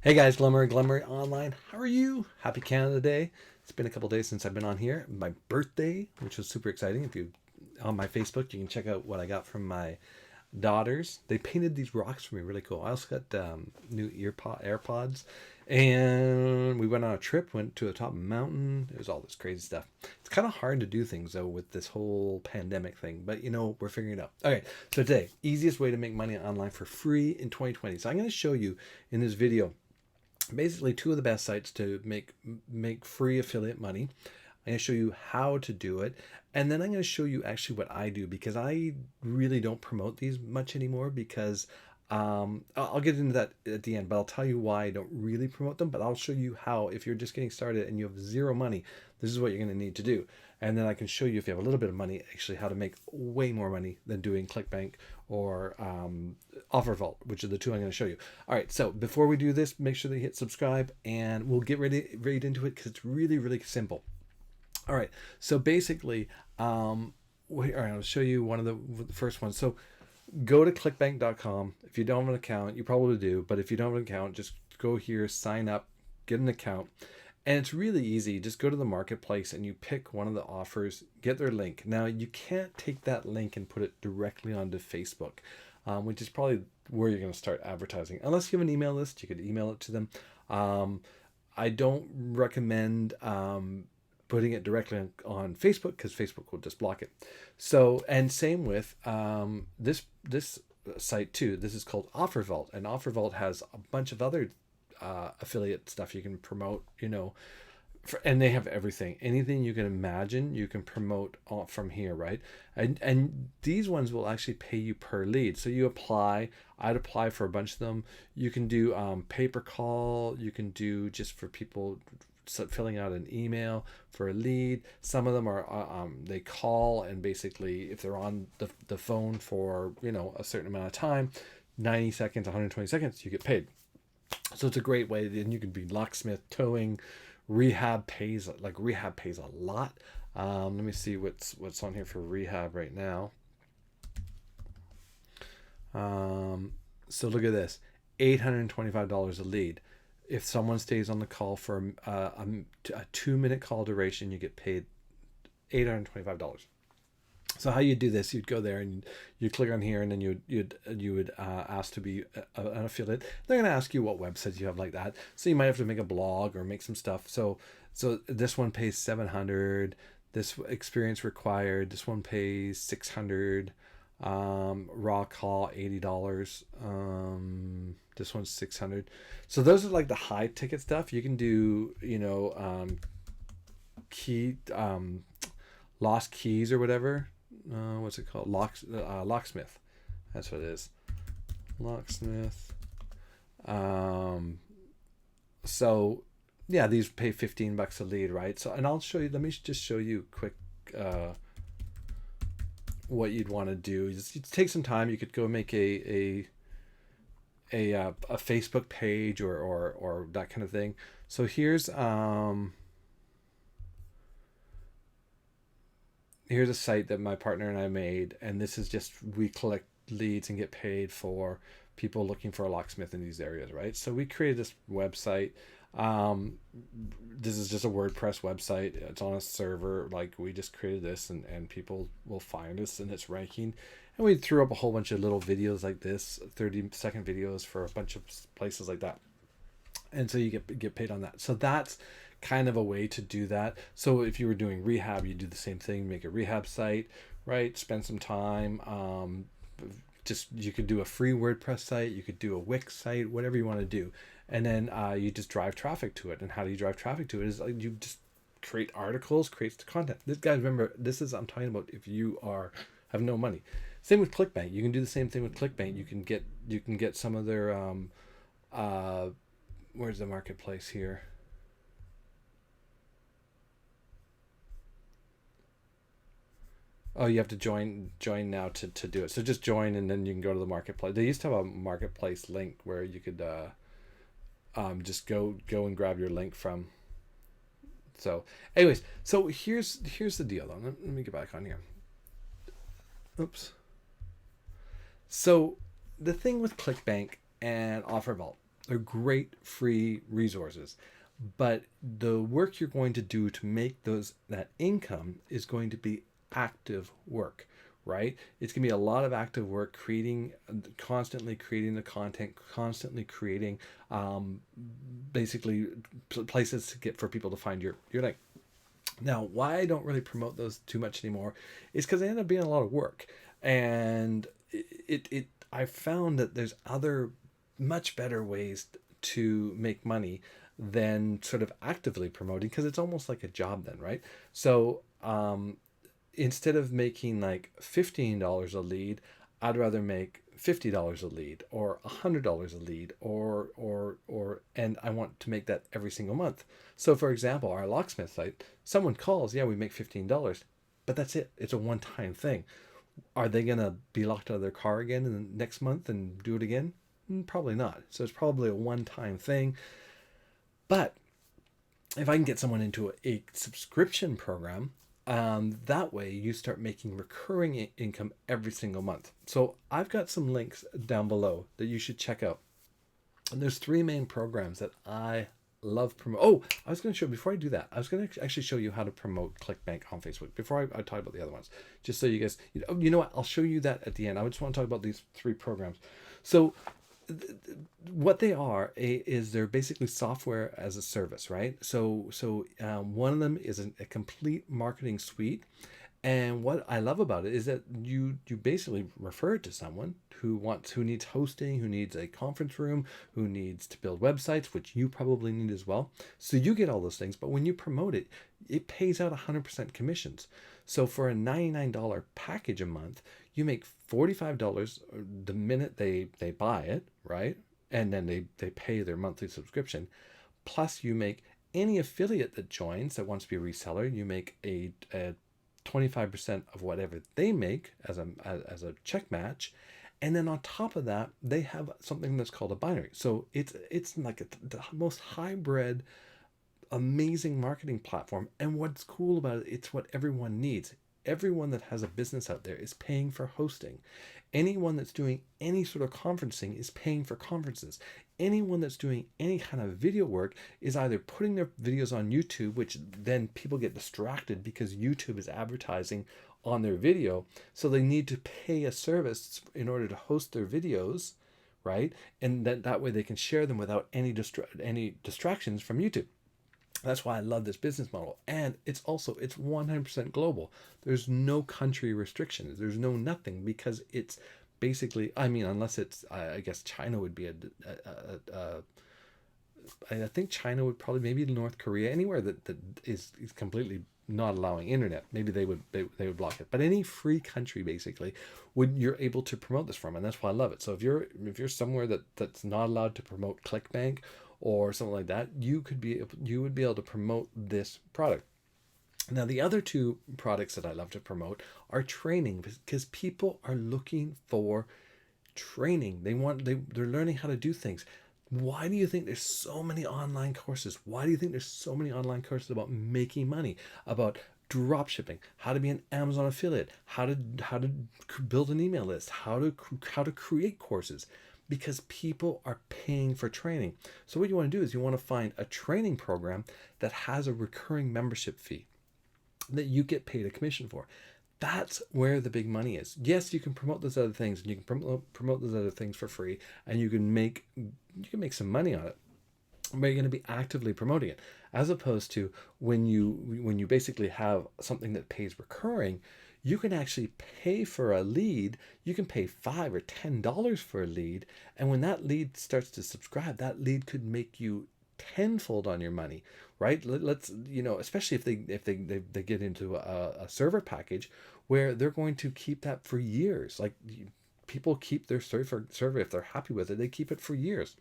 Hey guys, Glimmer Online. How are you? Happy Canada Day. It's been a couple days since I've been on here. My birthday, which was super exciting. If you on my Facebook, you can check out what I got from my daughters. They painted these rocks for me, really cool. I also got new AirPods, and we went on a trip. Went to the top of a mountain. It was all this crazy stuff. It's kind of hard to do things though with this whole pandemic thing, but we're figuring it out. Okay, so today, easiest way to make money online for free in 2020. So I'm going to show you in this video basically two of the best sites to make free affiliate money. I'm going to show you how to do it, and then I'm going to show you actually what I do, because I really don't promote these much anymore, because I'll get into that at the end, but I'll tell you why I don't really promote them. But I'll show you how, if you're just getting started and you have zero money, this is what you're going to need to do. And then I can show you, if you have a little bit of money, actually how to make way more money than doing ClickBank or Offer Vault, which are the two I'm going to show you. All right, so before we do this, make sure that you hit subscribe, and we'll get right into it, because it's really, really simple. All right, so basically, all right, I'll show you one of the first ones. So go to clickbank.com. If you don't have an account, you probably do, but if you don't have an account, just go here, sign up, get an account. And it's really easy. Just go to the marketplace and you pick one of the offers, get their link. Now, you can't take that link and put it directly onto Facebook, which is probably where you're going to start advertising. Unless you have an email list, you could email it to them. I don't recommend putting it directly on Facebook, because Facebook will just block it. So, and same with this site too. This is called Offer Vault, and Offer Vault has a bunch of other affiliate stuff you can promote, and they have everything, anything you can imagine you can promote from here, right? And these ones will actually pay you per lead. So you apply. I'd apply for a bunch of them. You can do pay-per-call. You can do just for people filling out an email for a lead. Some of them are they call, and basically if they're on the phone for a certain amount of time, 90 seconds, 120 seconds, you get paid. So it's a great way. Then you can be locksmith, towing, rehab pays a lot. Let me see what's on here for rehab right now. So look at this, $825 a lead. If someone stays on the call for a 2-minute call duration, you get paid $825. So how you do this, you'd go there and you click on here, and then you would ask to be an affiliate. They're going to ask you what websites you have like that. So you might have to make a blog or make some stuff. So this one pays $700. This experience required. This one pays $600. Raw call $80. This one's $600. So those are like the high ticket stuff. You can do lost keys or whatever. What's it called? Locksmith. That's what it is. Locksmith. So yeah, these pay $15 a lead, right? So, and I'll show you. Let me just show you quick. What you'd want to do. Just take some time. You could go make a Facebook page or that kind of thing. So here's a site that my partner and I made, and this is just, we collect leads and get paid for people looking for a locksmith in these areas, right? So we created this website. This is just a WordPress website. It's on a server. Like, we just created this, and people will find us, and it's ranking. And we threw up a whole bunch of little videos like this, 30-second videos for a bunch of places like that. And so you get paid on that. So that's kind of a way to do that. So if you were doing rehab, you do the same thing, make a rehab site, right? Spend some time. You could do a free WordPress site, you could do a Wix site, whatever you want to do. And then you just drive traffic to it. And how do you drive traffic to it? Is you just create articles, creates the content. This, guys, remember, I'm talking about if you have no money. Same with ClickBank. You can do the same thing with ClickBank. You can get some of their where's the marketplace here? Oh, you have to join now to do it. So just join, and then you can go to the marketplace. They used to have a marketplace link where you could just go and grab your link from. So anyways, so here's the deal though. Let me get back on here. Oops. So the thing with ClickBank and Offer Vault, They're great free resources. But the work you're going to do to make that income is going to be active work, right? It's going to be a lot of active work, constantly creating the content, constantly creating basically places to get for people to find your link. Now, why I don't really promote those too much anymore is because they end up being a lot of work, and I found that there's other much better ways to make money than sort of actively promoting, because it's almost like a job then, right? So instead of making like $15 a lead, I'd rather make $50 a lead or $100 a lead, and I want to make that every single month. So for example, our locksmith site, someone calls, yeah, we make $15, but that's it. It's a one-time thing. Are they going to be locked out of their car again in the next month and do it again? Probably not. So it's probably a one-time thing. But if I can get someone into a subscription program, that way you start making recurring income every single month. So I've got some links down below that you should check out. And there's three main programs that I love promote. Oh, I was going to show, before I do that, I was going to actually show you how to promote ClickBank on Facebook before I talk about the other ones, just so you guys, you know what, I'll show you that at the end. I just want to talk about these three programs. So what they are is they're basically software as a service, right? So one of them is a complete marketing suite, and what I love about it is that you basically refer it to someone who needs hosting, who needs a conference room, who needs to build websites, which you probably need as well. So you get all those things, but when you promote it, it pays out 100% commissions. So for a $99 package a month, you make $45 the minute they buy it, right? And then they pay their monthly subscription. Plus you make any affiliate that joins that wants to be a reseller, you make a 25% of whatever they make as a check match. And then on top of that, they have something that's called a binary. So it's like the most hybrid, amazing marketing platform. And what's cool about it, it's what everyone needs. Everyone that has a business out there is paying for hosting. Anyone that's doing any sort of conferencing is paying for conferences. Anyone that's doing any kind of video work is either putting their videos on YouTube, which then people get distracted because YouTube is advertising on their video. So they need to pay a service in order to host their videos, right? And that way they can share them without any distractions from YouTube. That's why I love this business model. And it's 100% global. There's no country restrictions. There's no nothing, because it's basically, I mean, unless it's, I guess China would be I think China would probably, maybe North Korea, anywhere that is completely not allowing internet. Maybe they would block it. But any free country basically you're able to promote this from, and that's why I love it. So if you're somewhere that's not allowed to promote ClickBank or something like that, you would be able to promote this product. Now, the other two products that I love to promote are training, because people are looking for training. They're learning how to do things. Why do you think there's so many online courses? Why do you think there's so many online courses about making money, about drop shipping, how to be an Amazon affiliate, how to build an email list, how to create courses? Because people are paying for training. So what you want to do is you want to find a training program that has a recurring membership fee that you get paid a commission for. That's where the big money is. Yes, you can promote those other things, and you can promote those other things for free, and you can make some money on it, but you're going to be actively promoting it, as opposed to when you basically have something that pays recurring. You can actually pay for a lead. You can pay $5 or $10 for a lead, and when that lead starts to subscribe, that lead could make you tenfold on your money, right? Let's, especially if they get into a server package where they're going to keep that for years. Like, people keep their server if they're happy with it, they keep it for years,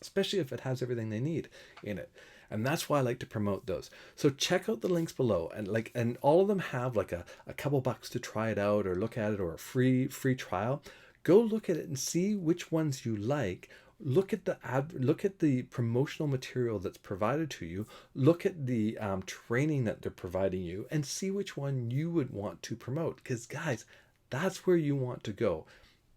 especially if it has everything they need in it. And that's why I like to promote those. So check out the links below, and all of them have like a couple bucks to try it out or look at it, or a free trial. Go look at it and see which ones you like. Look at the promotional material that's provided to you. Look at the training that they're providing you, and see which one you would want to promote. Because guys, that's where you want to go.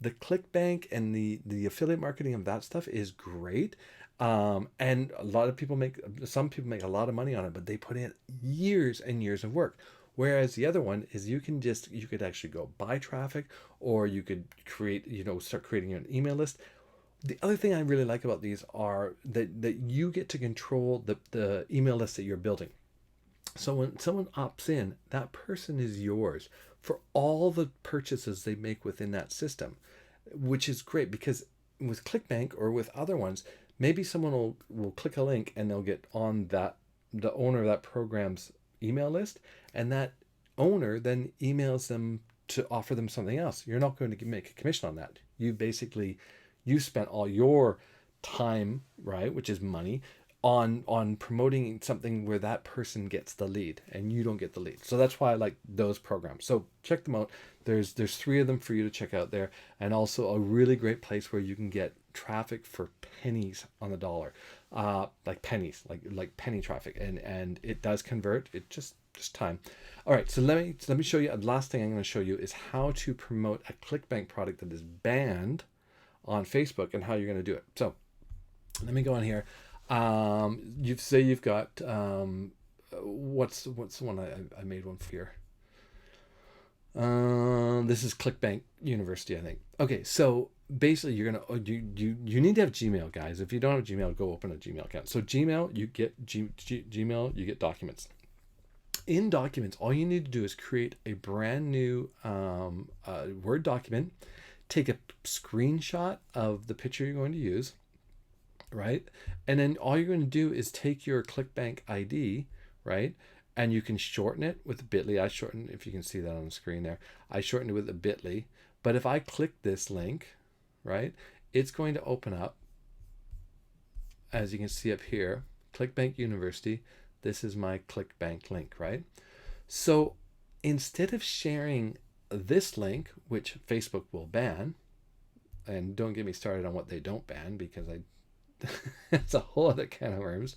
The ClickBank and the affiliate marketing of that stuff is great. And a lot of people make, some people make a lot of money on it, but they put in years and years of work. Whereas the other one is you could actually go buy traffic, or you could create, start creating an email list. The other thing I really like about these are that you get to control the email list that you're building. So when someone opts in, that person is yours for all the purchases they make within that system, which is great because with ClickBank or with other ones, maybe someone will click a link and they'll get on the owner of that program's email list, and that owner then emails them to offer them something else. You're not going to make a commission on that. You spent all your time, right, which is money, on promoting something where that person gets the lead and you don't get the lead. So that's why I like those programs. So check them out. There's 3 of them for you to check out there, and also a really great place where you can get traffic for pennies on the dollar, like pennies, like penny traffic, and it does convert. It just time. All right, so let me show you. The last thing I'm going to show you is how to promote a ClickBank product that is banned on Facebook and how you're going to do it. So let me go on here. You've got what's the one I made one for here. This is ClickBank University, I think. Okay, so basically you need to have Gmail, guys. If you don't have Gmail, go open a Gmail account. So Gmail, you get Gmail, you get documents. In documents, all you need to do is create a brand new Word document, take a screenshot of the picture you're going to use, right? And then all you're going to do is take your ClickBank ID, right? And you can shorten it with a bit.ly. I shorten, if you can see that on the screen there, I shortened it with a bit.ly. But if I click this link, right, it's going to open up, as you can see up here, ClickBank University. This is my ClickBank link, right? So instead of sharing this link, which Facebook will ban, and don't get me started on what they don't ban, because it's a whole other can of worms.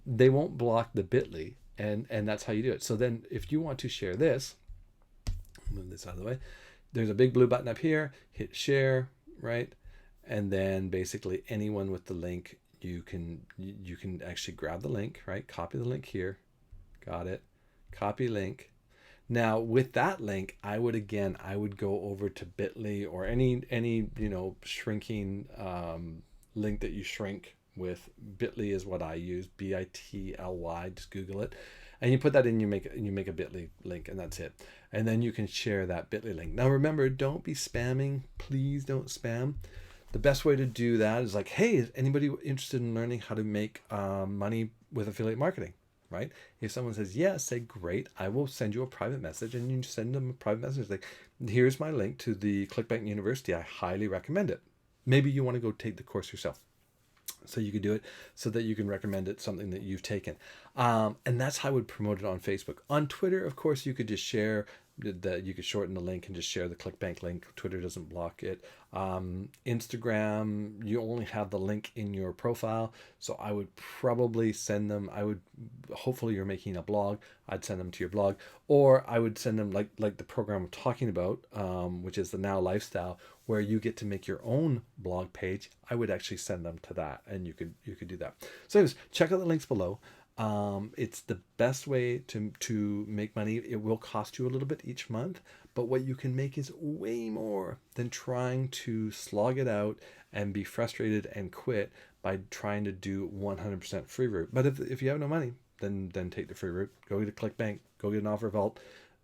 They won't block the bit.ly, and that's how you do it. So then if you want to share this, move this out of the way, there's a big blue button up here, hit share, right? And then basically anyone with the link, you can actually grab the link, right? Copy the link here. Got it. Copy link. Now with that link, I would go over to bit.ly or any shrinking link that you shrink with. Bit.ly is what I use, BITLY, just Google it. And you put that in, you make a bit.ly link, and that's it. And then you can share that bit.ly link. Now remember, don't be spamming. Please don't spam. The best way to do that is like, hey, is anybody interested in learning how to make money with affiliate marketing, right? If someone says yes, say great, I will send you a private message, and you send them a private message like, here's my link to the ClickBank University. I highly recommend it. Maybe you want to go take the course yourself. So you could do it so that you can recommend it, something that you've taken. And that's how I would promote it on Facebook. On Twitter, of course, you could just share you could shorten the link and just share the ClickBank link. Twitter doesn't block it. Instagram, you only have the link in your profile. So I would probably send them, hopefully you're making a blog, I'd send them to your blog, or I would send them like the program I'm talking about, which is the Now Lifestyle, where you get to make your own blog page. I would actually send them to that, and you could do that. So anyways, check out the links below. It's the best way to make money. It will cost you a little bit each month, but what you can make is way more than trying to slog it out and be frustrated and quit by trying to do 100% free route. But if you have no money, then take the free route. Go to ClickBank, go get an offer vault,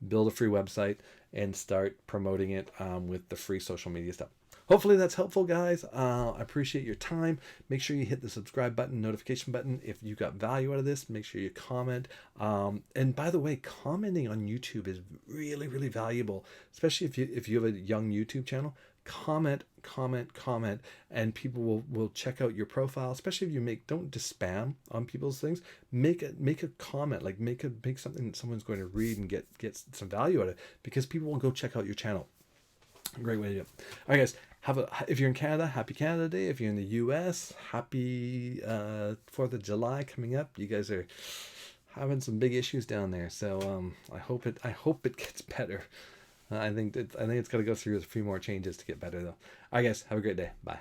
build a free website, and start promoting it with the free social media stuff. Hopefully that's helpful, guys. I appreciate your time. Make sure you hit the subscribe button, notification button. If you got value out of this, make sure you comment. And by the way, commenting on YouTube is really, really valuable, especially if you have a young YouTube channel. Comment, and people will check out your profile. Especially if you don't just spam on people's things. Make a comment, like make something that someone's going to read and get some value out of it, because people will go check out your channel. Great way to do it. All right, guys. If you're in Canada, happy Canada Day. If you're in the US, happy 4th of July coming up. You guys are having some big issues down there, so I hope it gets better. I think it's got to go through a few more changes to get better though. All right, guys, have a great day. Bye.